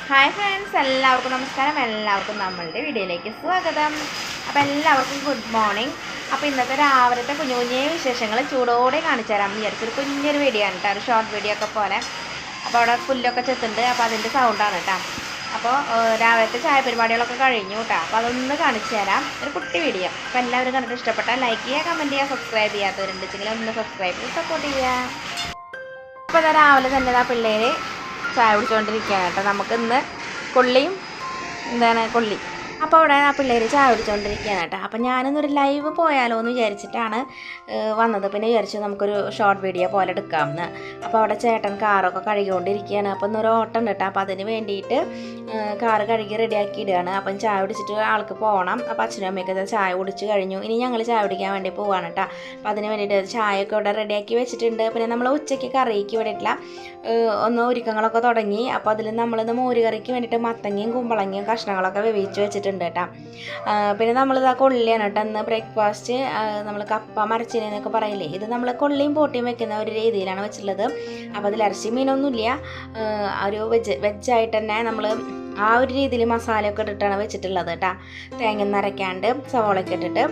Hi friends, എല്ലാവർക്കും നമസ്കാരം. എല്ലാവർക്കും നമ്മളുടെ വീഡിയോയിലേക്ക് സ്വാഗതം. അപ്പോൾ എല്ലാവർക്കും ഗുഡ് മോർണിംഗ്. അപ്പോൾ ഇന്നത്തെ രാവിലത്തെ കുഞ്ഞു കുഞ്ഞേ വിശേഷങ്ങൾ ചൂടോടെ കാണിച്ചു തരാമെന്ന് വിചാരിച്ചൊരു കുഞ്ഞൊരു വീഡിയോ ആണ് കേട്ടോ, ഒരു ഷോർട്ട് വീഡിയോ ഒക്കെ പോലെ. അപ്പോൾ അവിടെ പുല്ലൊക്കെ ചെത്തുണ്ട്, അപ്പോൾ അതിൻ്റെ സൗണ്ടാണ് കേട്ടോ. അപ്പോൾ രാവിലത്തെ ചായ പരിപാടികളൊക്കെ കഴിഞ്ഞു കേട്ടോ. അപ്പോൾ അതൊന്ന് കാണിച്ചു തരാം, ഒരു കുട്ടി വീഡിയോ. അപ്പോൾ എല്ലാവരും കണ്ടിട്ട് ഇഷ്ടപ്പെട്ടാൽ ലൈക്ക് ചെയ്യുക, കമൻറ്റ് ചെയ്യുക, സബ്സ്ക്രൈബ് ചെയ്യാത്തവരുണ്ടെങ്കിൽ ഒന്ന് സബ്സ്ക്രൈബ് ചെയ്ത് സപ്പോർട്ട് ചെയ്യുക. അപ്പോൾ അതാ രാവിലെ തന്നെ ആ പിള്ളേർ ചായ കുടിച്ചുകൊണ്ടിരിക്കുകയാണ് കേട്ടോ. നമുക്കിന്ന് കൊള്ളിയും കൊള്ളി. അപ്പോൾ അവിടെ ആ പിള്ളേർ ചായ കുടിച്ചുകൊണ്ടിരിക്കുകയാണ് കേട്ടോ. അപ്പോൾ ഞാനിന്നൊരു ലൈവ് പോയാലോ എന്ന് വിചാരിച്ചിട്ടാണ് വന്നത്. പിന്നെ വിചാരിച്ചു നമുക്കൊരു ഷോർട്ട് വീഡിയോ പോലെ എടുക്കാമെന്ന്. അപ്പോൾ അവിടെ ചേട്ടൻ കാറൊക്കെ കഴുകിക്കൊണ്ടിരിക്കുകയാണ്. അപ്പോൾ ഇന്നൊരു ഓട്ടം ഉണ്ട് കേട്ടോ. അപ്പോൾ അതിന് വേണ്ടിയിട്ട് കാറ് കഴുകി റെഡിയാക്കി ഇടുകയാണ്. അപ്പം ചായ കുടിച്ചിട്ട് ആൾക്ക് പോകണം. അപ്പോൾ അച്ഛനും അമ്മയൊക്കെ ചായ കുടിച്ച് കഴിഞ്ഞു. ഇനി ഞങ്ങൾ ചായ കുടിക്കാൻ വേണ്ടി പോവാണ് കേട്ടോ. അപ്പോൾ അതിന് വേണ്ടിയിട്ട് ചായയൊക്കെ ഇവിടെ റെഡിയാക്കി വെച്ചിട്ടുണ്ട്. പിന്നെ നമ്മൾ ഉച്ചയ്ക്ക് കറിക്ക് വേണ്ടിയിട്ടുള്ള ഒരുക്കങ്ങളൊക്കെ തുടങ്ങി. അപ്പോൾ അതിൽ നമ്മളിന്ന് മോര് കറിക്ക് വേണ്ടിയിട്ട് മത്തങ്ങയും കുമ്പളങ്ങയും കഷ്ണങ്ങളൊക്കെ വേവിച്ച് വെച്ചിട്ടുണ്ട് കേട്ടോ. പിന്നെ നമ്മളിതാ കൊള്ളിയാണ് കേട്ടോ. ഇന്ന് ബ്രേക്ക്ഫാസ്റ്റ് നമ്മൾ കപ്പ മരച്ചിനെന്നൊക്കെ പറയില്ലേ, ഇത് നമ്മൾ കൊള്ളിയും പോട്ടിയും വെക്കുന്ന ഒരു രീതിയിലാണ് വെച്ചിട്ടുള്ളത്. അപ്പോൾ അതിൽ ഇറച്ചി മീനൊന്നുമില്ല, ഒരു വെജായിട്ട് തന്നെ നമ്മൾ ആ ഒരു രീതിയിൽ മസാലയൊക്കെ ഇട്ടിട്ടാണ് വെച്ചിട്ടുള്ളത് കേട്ടോ. തേങ്ങ നരയ്ക്കാണ്ട് സവോളയൊക്കെ ഇട്ടിട്ട്.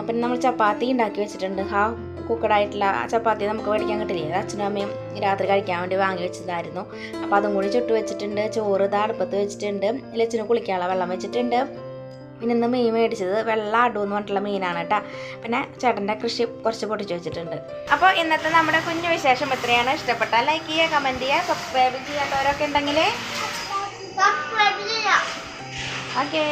പിന്നെ നമ്മൾ ചപ്പാത്തി ഉണ്ടാക്കി വെച്ചിട്ടുണ്ട്. കുക്കഡായിട്ടുള്ള ചപ്പാത്തി നമുക്ക് മേടിക്കാൻ കിട്ടില്ലേ, അത് അച്ഛനും അമ്മയും രാത്രി കഴിക്കാൻ വേണ്ടി വാങ്ങി വെച്ചതായിരുന്നു. അപ്പോൾ അതും കൂടി ചുട്ട് വെച്ചിട്ടുണ്ട്. ചോറ് ഇതാ അടുപ്പത്ത് വെച്ചിട്ടുണ്ട്. ലച്ചിന് കുളിക്കാനുള്ള വെള്ളം വെച്ചിട്ടുണ്ട്. പിന്നെ ഇന്ന് മീൻ മേടിച്ചത് വെള്ള അടു എന്ന് പറഞ്ഞിട്ടുള്ള മീനാണ് കേട്ടോ. പിന്നെ ചേട്ടൻ്റെ കൃഷി കുറച്ച് പൊട്ടിച്ച് വെച്ചിട്ടുണ്ട്. അപ്പോൾ ഇന്നത്തെ നമ്മുടെ കുഞ്ഞു വിശേഷം എത്രയാണ്, ഇഷ്ടപ്പെട്ടാൽ ലൈക്ക് ചെയ്യുക, കമൻറ്റ് ചെയ്യുക, സബ്സ്ക്രൈബ് ചെയ്യാത്തവരൊക്കെ ഉണ്ടെങ്കിൽ ഓക്കേ.